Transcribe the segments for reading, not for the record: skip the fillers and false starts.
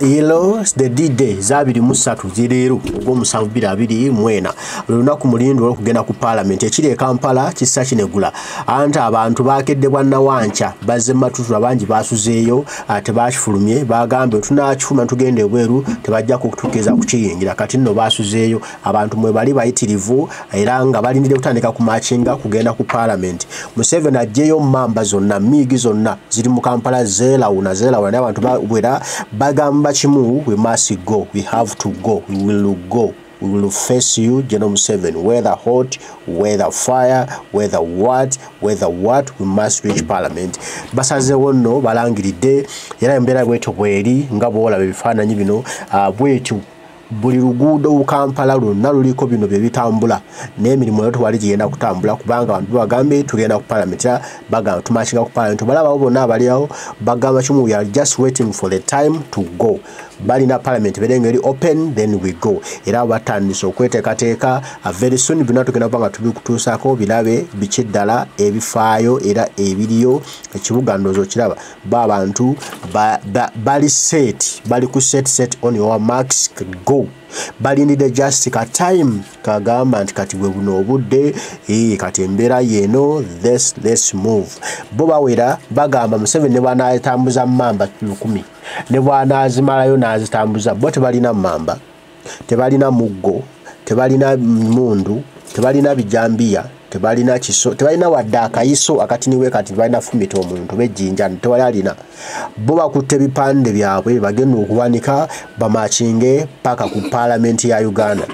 Hello, the D-Day zabiri musatu zirero ogwo musanvu 2024 lunaku mulindo okugenda ku parliament ekiri Kampala kissa kinegula ante abantu bakedde bwanna wancha bazze matutu abangi basuzeeyo ate bakifulumye bagambe tunakifuma tugende ebweru tebajja kutukeza kukiyingira kati nno basuzeeyo abantu mwe bali bayitirivu era nga balindire kutandika ku machinga kugenda ku parliament Museveni ajjeyo mamba zonna migi zonna ziri mu Kampala zela abantu bawera bagamba chimu we must go, we have to go, we will go, we will face you General Museveni, whether hot, whether fire, whether what, we must reach parliament. Basaze wonno balangiridde era embera bweto bweri nga bwola bifaananyi bino bwetu buli luguudo Kampala lwonna luliko bino bye bitambula n'emirimu yoto wali gigenda kutambula kubanga abantu bagambe tugenda ku parliament bagamba tumashinga ku parliament balaba bonna abaliawo bagamba kimu we are just waiting for the time to go balina parliament berengeri open then we go era batandise okweteekateeka very soon bino tugenda kubanga tubikutuusako birabe bikiddala ebifaayo era ebiriyo ekibuga ndozo kiraba babantu bali set bali ku set on your marks go balindide just ka time kagamba nti kati bwe buno obudde kati embera yeno let's move bo bawera bagamba Museveni ne banatambuza mamba 1000 ne bwanazimalayo nazitambuza bo tebalina mamba tebalina muggo tebalina mundu tebalina bijambia tebalina kiso tebalina wadde akayiso akatiniwe kati balina fumita omuntu bejjinja tebalina bo bakutte bipande byabwe bagenda okuwanika bamachinge paka ku parliament ya Uganda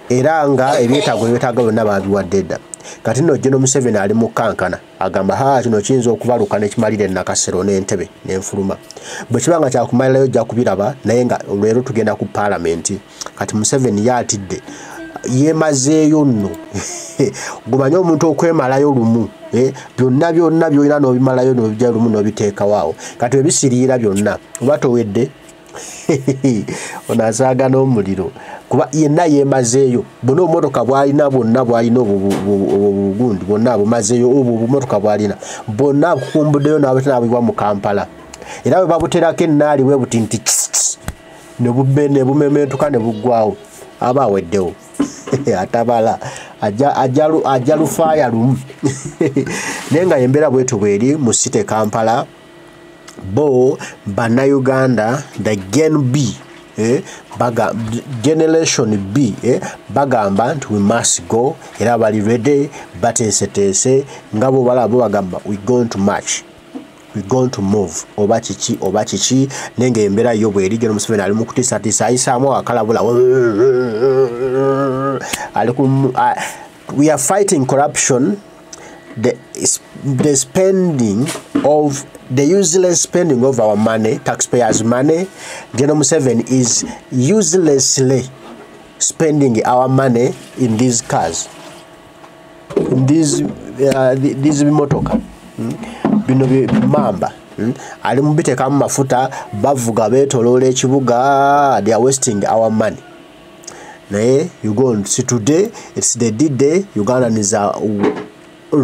era nga ebyetaago byonna babiwaddedda kati nno General Museveni ali mu kankana agamba kino kiyinza okubaluka nekimalire nakasero n'entebe n'enfuluma bwe kibanga kyakumalirayo jja kubiraba naye nga olwero tugenda ku parliament kati Museveni yatidde yemazeeyo nno gumanye omuntu okwemalayo lumu byonna byolina n'obimalayo n'obijja lumu n'obiteeka waawo kati ebisiriira byonna oba towedde onasaaga n'omuliro kuba yenna yemazeeyo bonna obumotoka bwalina bwalina obugundi bonna bumazeeyo obumotoka bwalina bonna bukumbuddeyo n'abatanabibwa mu Kampala era bwe babuterako ennaali bwe buti nti ne bumementuka ne buggwawo aba aweddewo atabala ajja lufaaya lumu naye nga yembeera bwetu bweri mu site Kampala bo Bannayuganda the Gen B Generation B bagamba nti we must go era bali ready bateeseteese nga bo balabo bagamba we going to march we going to move oba kiki nenge embera yo bweri General Museveni ali mu kutiisatiisa ayisaamu akalabula we are fighting corruption the spending of the useless spending of our money, taxpayers' money. General Museveni is uselessly spending our money in these cars, in these motoka, bino mamba. Ali mubiteka mu mafuta bavuga betolola ekibuga, they are wasting our money. Naye you go and see today, it's the D-Day. Ugandans are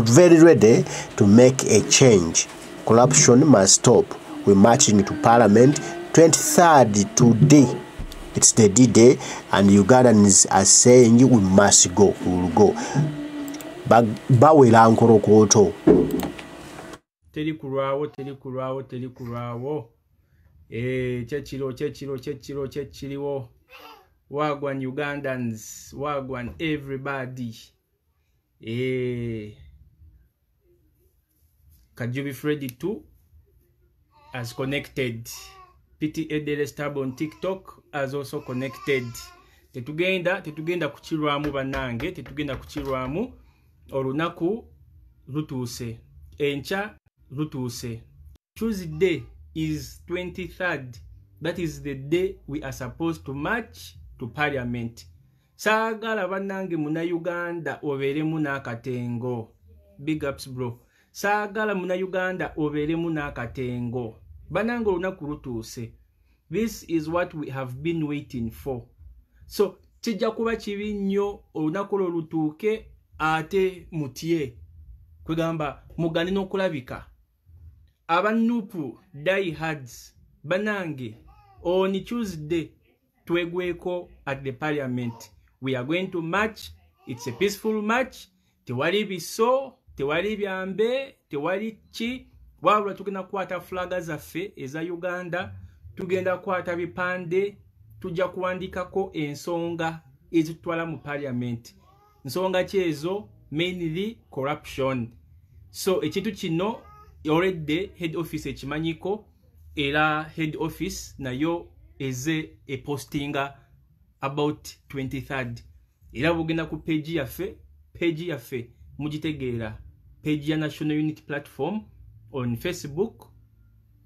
very ready to make a change. Corruption must stop. We're marching to Parliament 23rd today. It's the D-Day and Ugandans are saying we must go. We will go. Bawela nkorokoto. Teri kulwawo. Chechiro. Wagwan Ugandans, wagwan everybody. Kajubi Freddy 2 has connected. PTA Daily Stab on TikTok has also connected. Tetugenda kuchirwamu banange, tetugenda kuchirwamu olunaku lutuuse. Encha lutuuse. Tuesday is 23rd. That is the day we are supposed to march to Parliament. Saagala banange muna Uganda oberemu n'akatengo. Big ups bro. Saagala muna Uganda oberemu n'akatengo. Banange olunaku lutuuse. This is what we have been waiting for. So kijja kuba kibi nnyo olunaku lutuuke ate mutye. Kugamba mugane n'okulabika. Abanupu diehards banange on Tuesday twegweko at the parliament. We are going to march. It's a peaceful march. Tewali biso, tewali byambe, tewali chi. Wabula tugenda kwata flaga zaffe eza Uganda, tugenda kwata bipande, tujja kuwandikako ensonga ezitwala mu parliament. Nsonga kyezo mainly corruption. So ekintu kino already head office ekimanyiko era head office nayo eze a postinga about 23rd. Era bugenda ku page yaffe mugitegeera, page ya National Unity Platform on Facebook.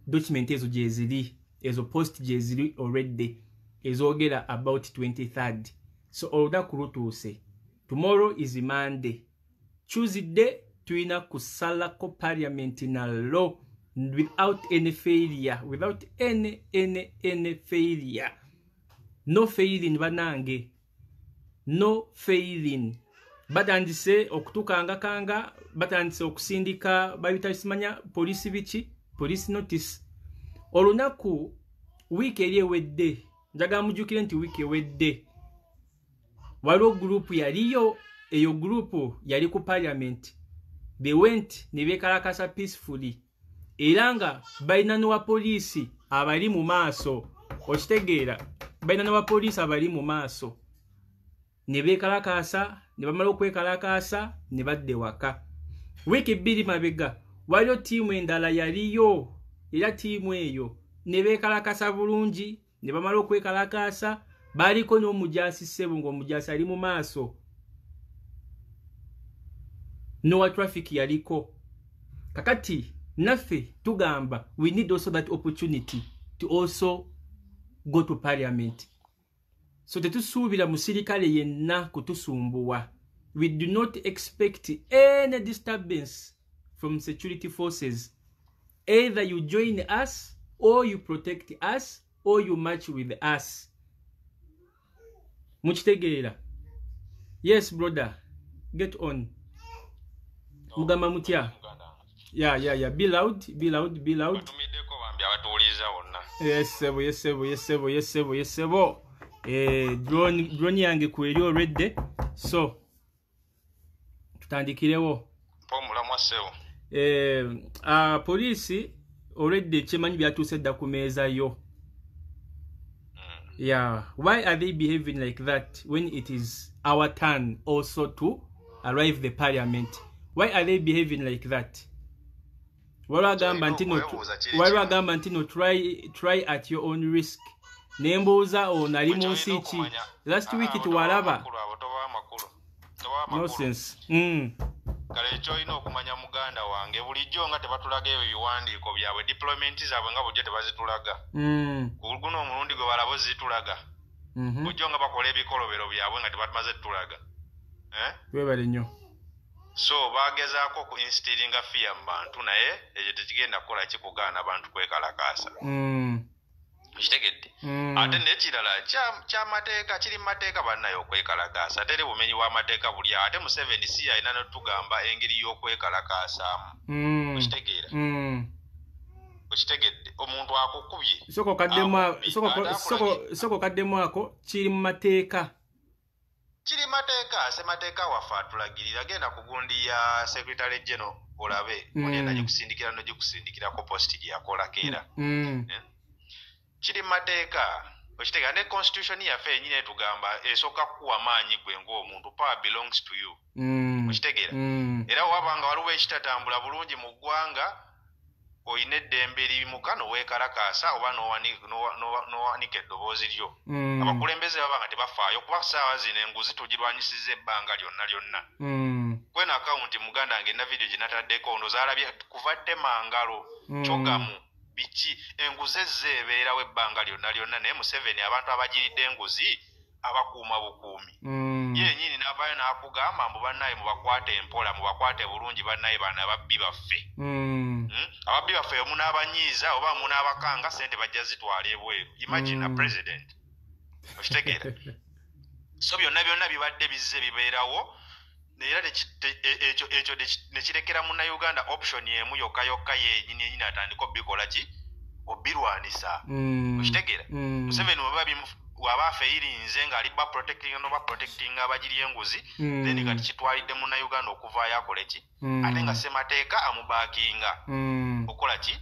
Document ezo jeziri, ezo post jeziri already ezogera about 23rd. So olunaku lutuuse. Tomorrow is Monday. Tuesday tuina kusalako parliament na law without any failure, without any failure. No failing banange. No failing. Batandise okutukanga batandise okusindika bayita simanya police bichi, police notice. Olunaku week eri ewedde, njaga mujukire nti week ewedde waliwo group yaliyo, eyo group yali ku parliament. They went ne bekalakasa peacefully. Era nga balina n'owa poliisi abali mu maaso. Okitegeera, balina n'owa poliisi abali mu maaso. Ne bekalakasa, ne bamala okwekalakasa, ne badde waka. Wiki bbiri mabega, waliwo tiimu endala yaliyo, era tiimu eyo ne bekalakasa bulungi, ne bamala okwekalakasa, baliko n'omujaasi ssebo ng'omujaasi ali mu maaso. Nowa traffic yaliko. Kakati naffe tugamba we need also that opportunity to also go to parliament. So tetusuubira musirikale yenna kutusumbuwa. We do not expect any disturbance from security forces. Either you join us, or you protect us, or you march with us. Mukitegeera? Yes, brother. Get on. Mugamba mutya? Yeah. Be loud. Batumideko bambi abatuuliza wonna. Yes, sebo. Drone yange kweri already. So tutandikirewo. Pomula sewo. Police already chemanyi byatuuse dda ku meeza yo. Yeah, why are they behaving like that when it is our turn also to arrive the parliament? Why are they behaving like that? Walagamba ntino try at your own risk. Nembuuza onali munsi ki? Last week tuwalaba. Nonsense. Kale ekyo olina okumanya muganda wange bulijjo nga tebatulaga ebyo biwandiiko byabwe deployment zaabwe nga bujjo tebazitulaga. Guno omulundi gwe balabo zitulaga. Bujjo nga bakola ebikolobero byabwe nga tebatumaze tutulaga. Webale nnyo. So bagezaako ku instillinga fear mu bantu naye ekyo tekigenda kukola kikugaana abantu kwekalakaasa. Kitegedde. Ate n'ekirala ky'amateeka kiri mu mateeka bannayo okwekalakaasa ate eri bumenyi bw'amateeka buli ate Museveni si alina n'otugamba engeri y'okwekalaakaasaamu. Okitegeera. Okitegedde omuntu akukubye. Soko kaddemu ako kiri mu mateeka. Kiri mateeka semateeka waffe atulagirira genda ku gundi ya Secretary General olabe ogenda gikusindikira no gikusindikirako post gyakola keera. Kiri mateeka okitega ne constitution yaffe yennyini etugamba esooka kuwa maanyi gwe ng'omuntu, power belongs to you. Okitegeera. Era wabanga waliwo ekitatambula bulungi mu ggwanga oyina eddembe limuka noweekalakaasa oba n'owanika eddoboozi lyo. Abakulembeze baba nga tebafaayo kuba ssaawa zino enguzi tugirwanyisiza ebbanga lyonna. Kwena akawunti muganda wange na vidiyo ginataddeko ono zaalabye kuva Temangalo Kyogamu biki enguzi ezeebeerawo ebbanga lyonna naye Museveni abantu abagiridde enguzi abakuuma bukuumi. Yennyini n'avaayo n'akugamba mbu bannaye mubakwate empola mubakwate bulungi bannaye bana ababbi baffe. Ababbi baffe omunaabanyiiza oba munaabakanga ssente bajja zitwala ebweru. Imagine a president. Okitegeera. So byonna bibadde bizze bibeerawo era ekyo ne kirekera Munnayuganda option y'emu yokka yennyini atandika obikola ki obirwanisa okitegeera Museveni waba afeirinze nga aliba protecting abagiri enguzi then kati kitwalidde Munnayuganda okuvaayo akole ki ate nga ssemateeka amubakinga okola ki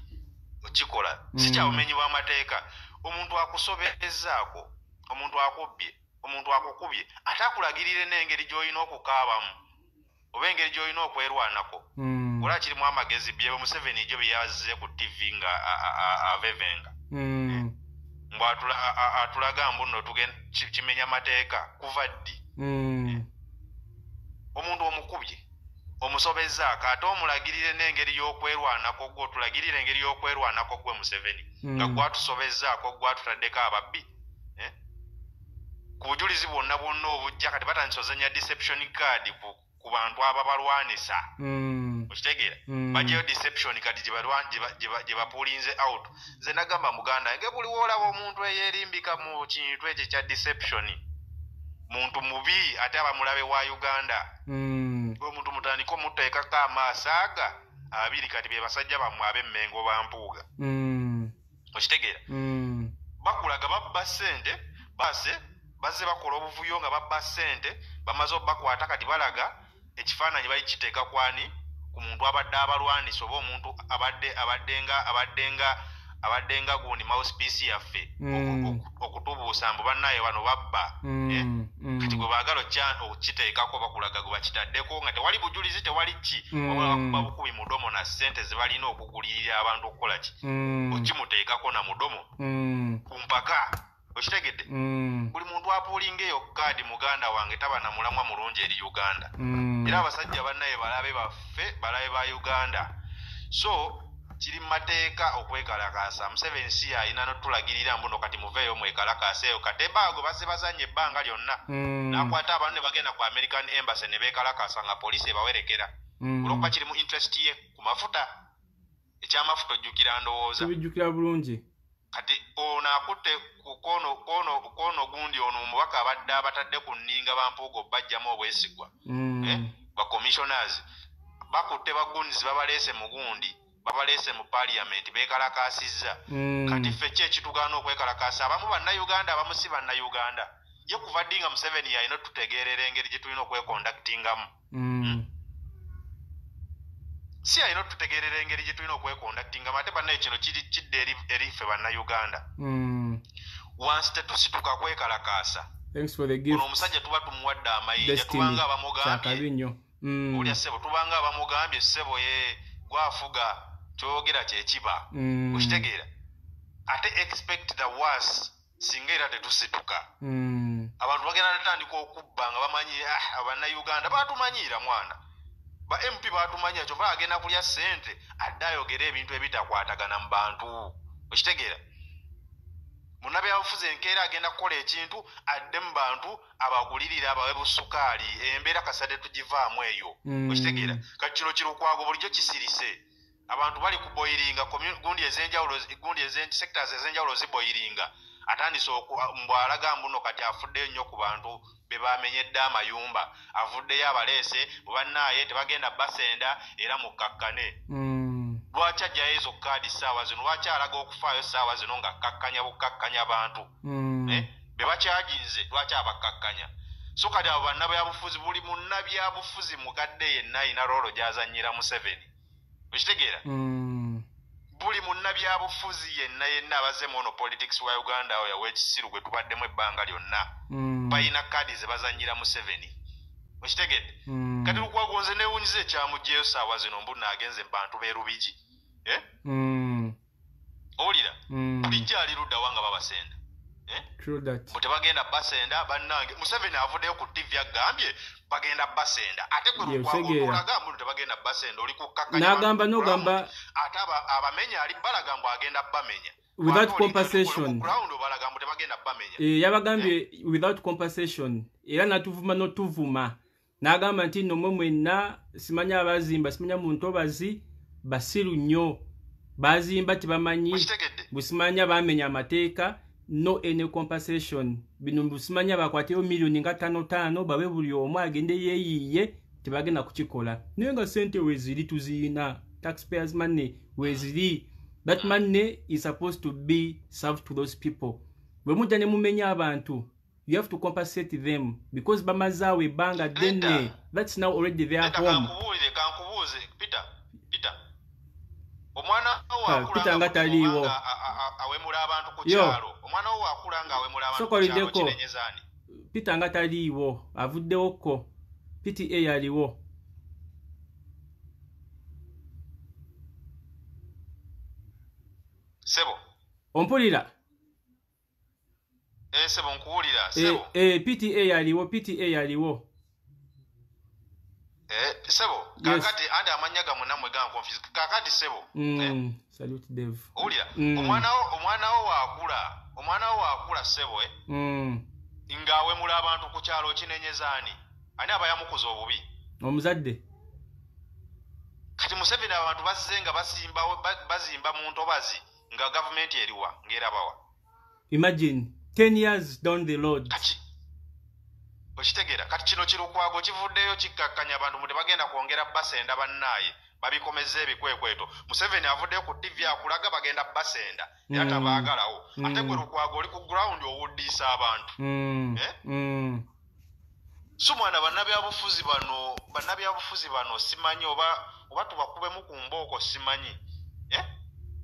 okikola si kyabumenyi bw'amateeka omuntu akusobezaako omuntu akubbye omuntu akukubye ate akulagirire n'engeri gy'olina okukaabamu oba engeri gy'olina okwerwanako ola kirimu amagezi byebe Museveni gyo byeyazze ku TV nga avevenga mbw atulaga mbu nno kimenya mateeka kuva ddi omuntu omukubye omusobezaako ate omulagirire n'engeri y'okwerwanako gwe otulagirire engeri y'okwerwanako gwe Museveni nga gwatusobezaako gwatutaddeko ababbi ku bujulizi bwonna bwonna obujja kati batandise ozenya deception card ku bantu ababalwanisa okitegeera bajjayo deception kati gye bapulinze out nze nagamba muganda nge buli woolaba omuntu eyeerimbika mu kintu ekyo kya deception muntu mubi ate abamulabe wa Uganda omuntu mutandika omuteekako amaaso aga abiri kati be basajja bammwe ab'emmengo bampuuga okitegeera bakulaga babba ssente bazze bakola obuvuyo nga babba ssente bamaze obbakwata kati balaga ekifaananyi bakiteeka kwani ku muntu abadde abalwanisa oba omuntu abaddenga gundi mouthpiece yaffe okutubuusa mbu bannaye bano babba kati gwe baagala okiteekako bakulaga gwe bakitaddeko nga tewali bujulizi tewali ki obakuba bukubi mudomo na ssente ze balina okugulirira abantu okukola ki okimuteekako na mudomo ku mpaka okitegedde buli muntu apuulinga eyo kaadi muganda wange taba na mulamwa mulungi eri Uganda era abasajja bannaye balabe baffe balabe ba Uganda so kiri mu mateeka okwekalakaasa Museveni si alina notulagirira mbuno kati muveeyo mwekalakaasa eyo katebaago bazze bazanye ebbanga lyonna nakwata abantu ne bagenda ku American Embassy ne beekalakaasa nga poliisi ebawerekera olwokuba kiri mu interest ye ku mafuta ekyamafuta ojjukira ndowooza kibijjukira bulungi kati ono akutte kono gundi ono omubaka abadde abatadde ku nninga bampuugo bajjamu obwesigwa ba commissioners bakutte bagundizi babaleese mu gundi babaleese mu parliament beekalakaasizza kati ffe ki ekitugaana okwekalakaasa abamu bannayuganda abamu si bannayuganda ye kuva ddi nga Museveni yalina otutegeerera engeri gye tulina okwekondaktingamu si alina otutegeerera engeri gye tulina okwekondaktingamu ate bannaye kino kidde eri ffe bannayuganda wansi tetusituka kwekalakaasa ono omusajja tuba tumuwadde amayinja tubanga abamugambye olya ssebo tubanga abamugambye ssebo ye gwafuga kyogera kyekiba okitegeera ate expect the worst singa era tetusituka abantu bagenda natandika okubba nga bamanyi abannayuganda batumanyiira mwana ba MP batumanyira kyova agenda kulya ssente adde ayogera ebintu ebitakwatagana mu bantu okitegeera munnabyabufuzi enkeera agenda kukola ekintu adde mu bantu abagulirira abawe busukaali embeera kasade tugivaamu eyo okitegeera kati kino kirukwago bulijjo kisirise abantu bali kuboyiringa gundi sectors ez'enjawulo ziboyiringa atandise mbwalaga mbuno kati afuddeyo nnyo ku bantu be bamenyedde amayumba avuddeyo abaleese bwe bannaaye tebagenda basenda era mukkakkane lwaki ajjayo ezo kaadi ssaawa zino lwaki alaga okufaayo ssaawa zino nga kkakkanya bukkakkanya bantu be bakyaginze lwaki abakkakkanya so kati abo bannabyabufuzi buli munnabyabufuzi mukadde yenna ayina roolo gy'azannyira Museveni okitegeera buli munnabyabufuzi yenna abazze mu ono politics wa Uganda oyo w'ekisiru gwe tubaddemu ebbanga lyonna balina kaadi ze bazannyira Museveni okitegedde kati lukwagonze neewunyiza ekyamugjeyo ssaawa zino mbu naagenze bantu beerubigi owulira bulijjo ali ludda wanga babasenda bwe tebagenda basenda bannange Museveni avuddeyo ku TV agambye bagenda basenda ate gwe lukwagonolaga mbu tebagenda basenda oli nagamba nogamba ate abamenya ali balaga mbu agenda bamenya without compensation balaga mbu tebagenda bamenya yabagambye without compensation era natuvuma notuvuma nagamba nti nomwe mwenna simanya abazimba simanya muntu obazi basiru nnyo bazimba tebamanyi busimanya bamenya amateeka no any compensation bino busimanya bakwateyo milioni nga 5 babe buli omu agende yeeyiye tebagenda kukikola naye nga ssente weziri tuziina taxpayers money weziri That money is supposed to be served to those people. Bwe mujja ne mumenya abantu, you have to compensate them because bamazawe banga denne. That's now already their home. Kankubuuze Peter. Omwana wa Peter ngataliwo. Awemula abantu ku kyalo. Omwana wo akulanga awemula abantu ku kyalo kinenyezani. Peter ngataliwo, avuddewo ko. PTA yaliwo. Sebo. Ompulira? Sebo nkuwulira, Sebo. PTA yaliwo. Sebo, kakati ande amanya gamu namwe ga confuse. Kakati Sebo. Salute Dev. Owulira? Omwana wo akula Sebo Ngawe mula abantu ku kyalo kinenyezani. Ani abayamukuza obubi? Omuzadde. Kati Museveni abantu basenga bazimba mu ntobazi nga government eriwa ngerabawa. Imagine 10 years down the road. Kati okitegera kati kino kirukwago kivuddeyo kikakkanya abantu mu bagenda kwongera basenda bannaye babikomeze ebikwekweto. Museveni avuddeyo ku TV akulaga bagenda basenda yata baagalawo ate gwe lukwago oli ku ground owuddiisa abantu. Sumwana bannabyabufuzi bano simanyi oba tubakubemu ku mbooko simanyi.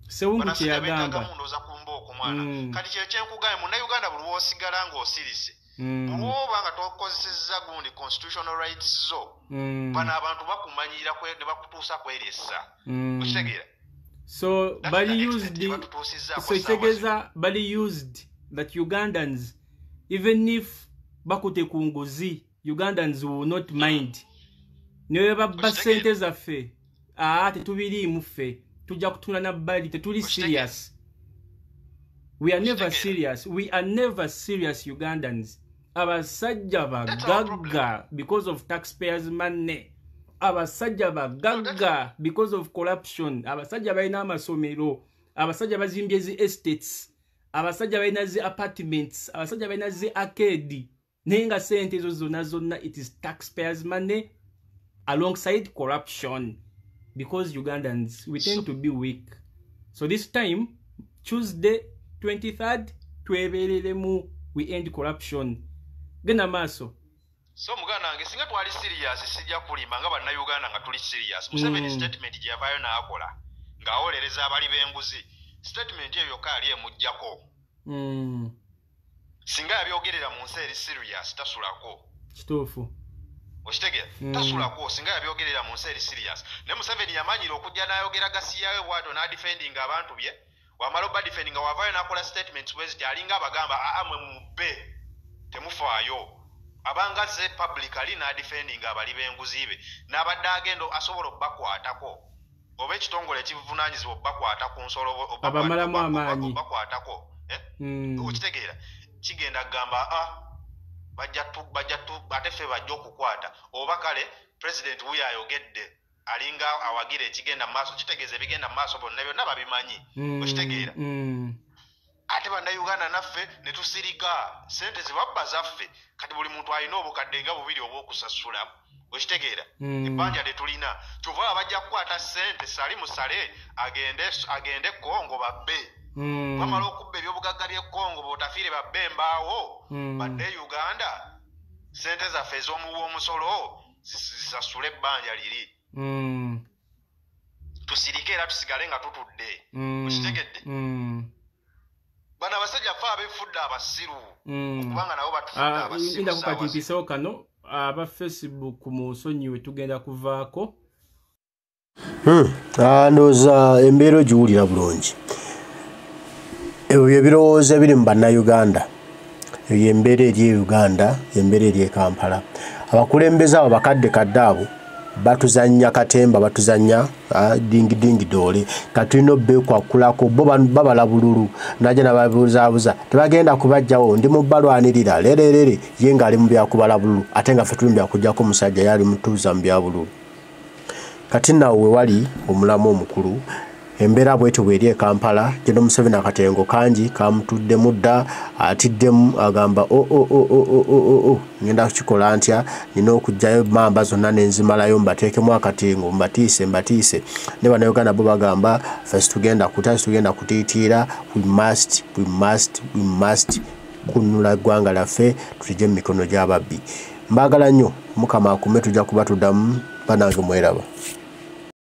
Sewungu kyeyagamba. Mundoza ku mbooko mwana. Kati kyekyenkugaye Munnayuganda buli w'osigala ng'osirise. Bw'oba nga tokozesezza gundi constitutional rights zo. Bano abantu bakumanyira ne bakutuusa kweresa. Okitegeera? So bali used that Ugandans, even if bakute ku nguzi, Ugandans will not mind. Newe babba sente zaffe. Tetubiriimu ffe. Tujja kutula na bali tetuli serious. We are never serious. Ugandans. Abasajja bagagga because of taxpayers' money. Abasajja bagagga because of corruption. Abasajja balina amasomero. Abasajja bazimbye zi estates. Abasajja balina zi apartments. Abasajja balina zi arcade. Nenga sente ezo zonna it is taxpayers' money alongside corruption. Because Ugandans, we tend to be weak. So this time, Tuesday, 23rd, we end corruption. Gena maso. So mugana nge singa twali serious sijja kulimba nga bannayuganda nga tuli serious. Museveni statement gye yavaayo n'akola ng'awolereza abali b'enguzi. Statement eyo yokka yali emuggyako. Singa yabyogerera mu nsi eri serious tasulako. Kituufu. Okitegera? Tasulako singa yabyogerera mu nsi eri serious. Ne Museveni yamanyira okujja n'ayogera gasiyawe bw'ato n'adefending abantu bye. Wamala obba defending nga wavaayo n'akola statements wezi alinga abagamba mwe mubbe temufaayo. Abangaze publicly n'adefending abali b'enguzi be. N'abadde agenda asobola obbakwatako. Oba ekitongole ekivunaanyizibwa obbakwata ku nsolo abamalamu amaanyi. Obbakwatako. Okitegeera? Kigenda kugamba bajja ate ffe bajja okukwata oba kale president wuyo ayogedde alinga awagira ekigenda mu maaso kitegeeza ebigenda mu maaso byonna babimanyi. Okitegeera? Ate bannayuganda naffe ne tusirika sente zibabba zaffe kati buli muntu alina obukadde nga bubiri obw'okusasula. Okitegeera? Ebbanja lye tulina kyova bajja kukwata sente sali musale agende Kongo babbe. Bamala okubba ebyobugagga by'e Kongo bootafiire babbe embaawo badde Uganda sente zaffe ez'omuwa omusolo zisasule ebbanja liri. Tusirike era tusigale nga tutudde. Okitegedde? Bano abasajja ffe abefudde abasiru okubanga nabo batufudde abasiru. Nda kukatikisawo kano aba Facebook musonyiwe tugenda kuvaako. Ndowooza embeera ogiwulira bulungi. Ebyo ebirowoozo ebiri mu bannayuganda. Eyo embeera eri e Uganda, embeera eri e Kampala. Abakulembeze abo bakadde kadde abo batuzanya katemba batuzanya dingi doole katulina obbeekwakulako bo babala bululu najja nababuzaabuza tebagenda kubajjawo ndi mu balwanirira lererere ye ng'ali mu byakubala bululu ate nga ffe tuli mu byakujjako omusajja yali mutuuza mu bya bululu. Kati nawe wali omulamu omukulu Embeera bwetyo bw'eri e Kampala. General Museveni akatengo kangi kamutudde mudda atiddemu agamba ngenda kukikola ntya, nina okugjayo mamba zonna nenzimalayo mbateekemu akatingo mbatiise ne bannayuganda bo bagamba ffe tugenda kutiitiira. We must kununula eggwanga laffe tutije mu mikono gy'ababbi. Mbaagala nnyo, Mukama akume, tujja kuba tuddamu. Banange mweraba.